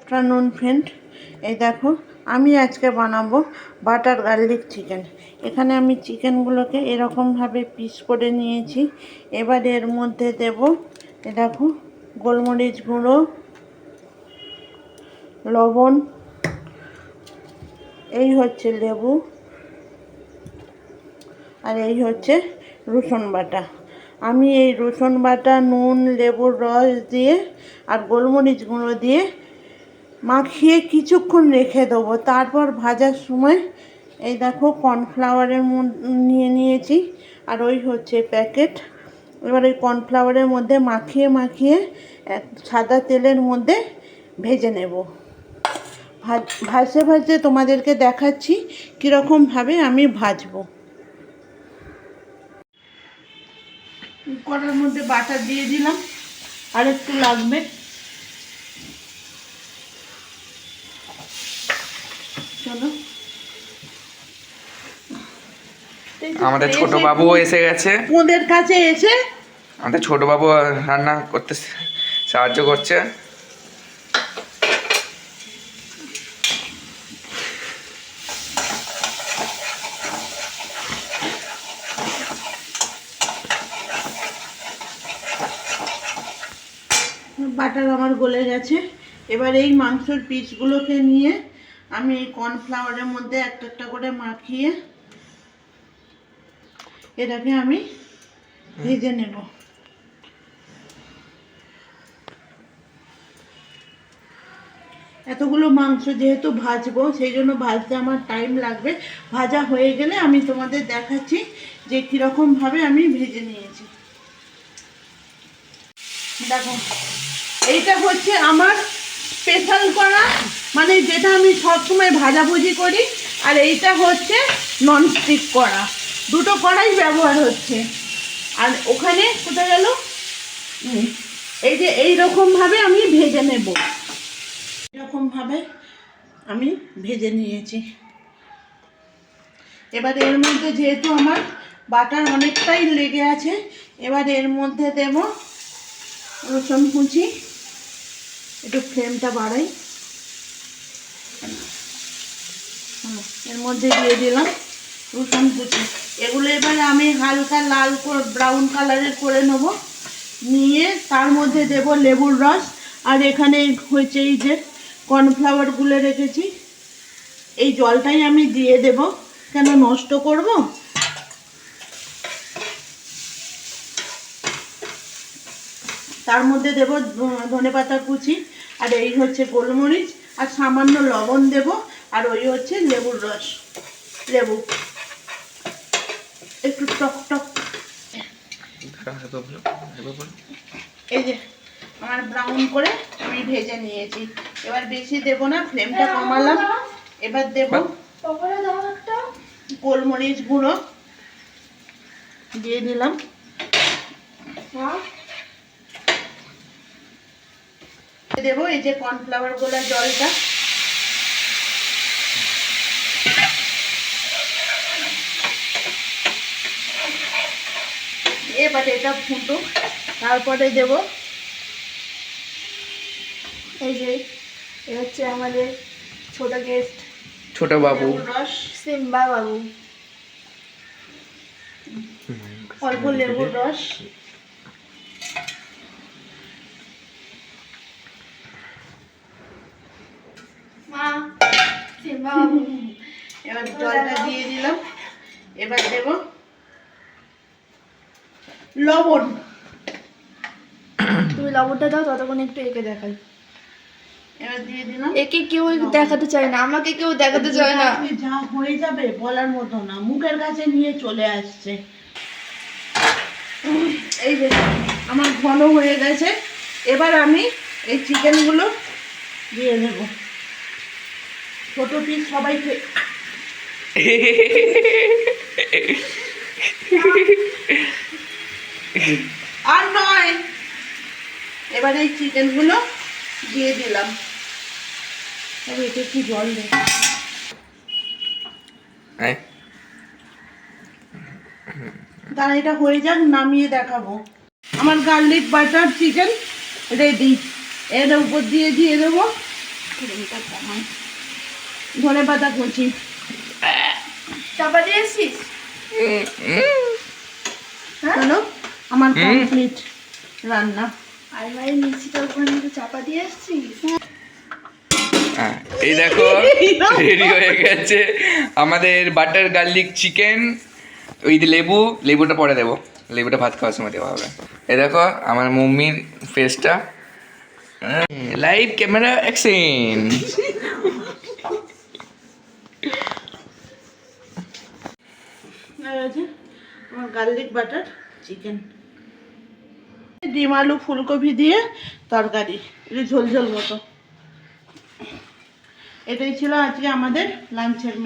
Afternoon friend, এই দেখো আমি আজকে বানাবো বাটার গার্লিক চিকেন। এখানে আমি চিকেনগুলোকে এরকমভাবে পিস করে নিয়েছি। এবার এর মধ্যে দেব এ দেখো গোলমরিচ গুঁড়ো, লবণ, এই হচ্ছে লেবু, আর এই হচ্ছে রসুন বাটা। আমি এই রসুন বাটা নুন, লেবুর রস দিয়ে আর গোলমরিচ গুঁড়ো দিয়ে মাখিয়ে কিছুক্ষণ রেখে দেবো। তারপর ভাজার সময় এই দেখো কর্নফ্লাওয়ারের নিয়ে নিয়েছি, আর ওই হচ্ছে প্যাকেট। এবার ওই কর্নফ্লাওয়ারের মধ্যে মাখিয়ে মাখিয়ে সাদা তেলের মধ্যে ভেজে নেব। ভাজতে ভাজতে তোমাদেরকে দেখাচ্ছি কীরকমভাবে আমি ভাজবো। কড়ার মধ্যে বাটার দিয়ে দিলাম, আর একটু লাগবে। চলো, আমাদের ছোট বাবু এসে গেছে। ওদের কাছে এসে আমাদের ছোট বাবু রান্না করতে সাহায্য করছে। বাটার আমার গলে গেছে। এবার এই মাংসের পিসগুলোকে নিয়ে আমি এই কর্নফ্লাওয়ারের মধ্যে একটা একটা করে মাখিয়ে এটাকে আমি ভেজে নেব। এতগুলো মাংস যেহেতু ভাজবো, সেই জন্য ভাজতে আমার টাইম লাগবে। ভাজা হয়ে গেলে আমি তোমাদের দেখাচ্ছি যে কীরকমভাবে আমি ভেজে নিয়েছি। দেখো, এইটা হচ্ছে আমার স্পেশাল করা, মানে যেটা আমি সবসময় ভাজাভুজি করি। আর এইটা হচ্ছে ননস্টিক কড়া, দুটো কড়াই ব্যবহার হচ্ছে। আর ওখানে কোথায় গেল, এই যে এইরকমভাবে আমি ভেজে নেব। এরকমভাবে আমি ভেজে নিয়েছি। এবার এর মধ্যে যেহেতু আমার বাটার অনেকটাই লেগে আছে, এবার এর মধ্যে দেব রসুন কুচি। একটু ফ্লেমটা বাড়াই। এর মধ্যে দিয়ে দিলাম রসুন কুচি। এগুলো এবার আমি হালকা লাল করে ব্রাউন কালারের করে নেব। নিয়ে তার মধ্যে দেব লেবুর রস। আর এখানে হয়েছে এই যে কর্নফ্লাওয়ার গুলে রেখেছি, এই জলটাই আমি দিয়ে দেব, কেন নষ্ট করব। তার মধ্যে দেব ধনেপাতা কুচি, আর এই হচ্ছে গোলমরিচ, আর সামান্য লবণ দেব, আর ওই হচ্ছে লেবুর রস, লেবু একটু টক টক। এই যে আমার ব্রাউন করে আমি ভেজে নিয়েছি। এবার বেশি দেব না, ফ্লেমটা কমালাম। এবার দেব গোলমরিচ গুঁড়ো দিয়ে দিলাম। দেবো এই যে কর্নফ্লাওয়ার গোলা জলটা। এবার এটা ফুটো। তারপরে দেব এই যে এ হচ্ছে আমাদের ছোট গেস্ট, ছোট বাবু রস, সিম্বা বাবু। অল্প লেবুর রস, মা সিম্বা বাবু। এবার জলটা দিয়ে দিলাম। এবার দেব লবণ। তুমি লবণটা দাও, ততক্ষণ একটু একে দেখাই। এবার দিয়ে দিলাম। একে কেউ দেখাতে চায় না, আমাকে কেউ দেখাতে চায় না। যা হয়ে যাবে বলার মতো না, মুখের কাছে নিয়ে চলে আসছে। এই যে আমার ঘন হয়ে গেছে। এবার আমি এই চিকেনগুলো দিয়ে দেব। ছোট পিস সবাইকে আর নয়। এবার এই চিকেনগুলো দিয়ে দিলাম। তবে এটা একটু জল দেব। তারা এটা হয়ে যাক, নামিয়ে দেখাবো। আমার গার্লিক বাটার চিকেন রেডি। এর উপর দিয়ে দেবো ধনে পাতা কুচি। চাপা দিয়ে এসছিস? চলো আমার কমপ্লিট রান্না। আলমারি মিক্সিটা ওখানে একটু চাপা দিয়ে এসছিস? এই দেখো রেডি হয়ে গেছে আমাদের বাটার গার্লিক চিকেন। ওই যে লেবুটা পরে দেবো, লেবুটা ভাত খাওয়ার সময় দেওয়া হবে। এই দেখো আমার মম্মির ফেসটা, লাইভ ক্যামেরা অ্যাকশন। আমার গার্লিক বাটার চিকেন, ডিম আলু ফুলকপি দিয়ে তরকারি, একটু ঝোল ঝোল মতো। এটাই ছিল আজকে আমাদের লাঞ্চের মেনু।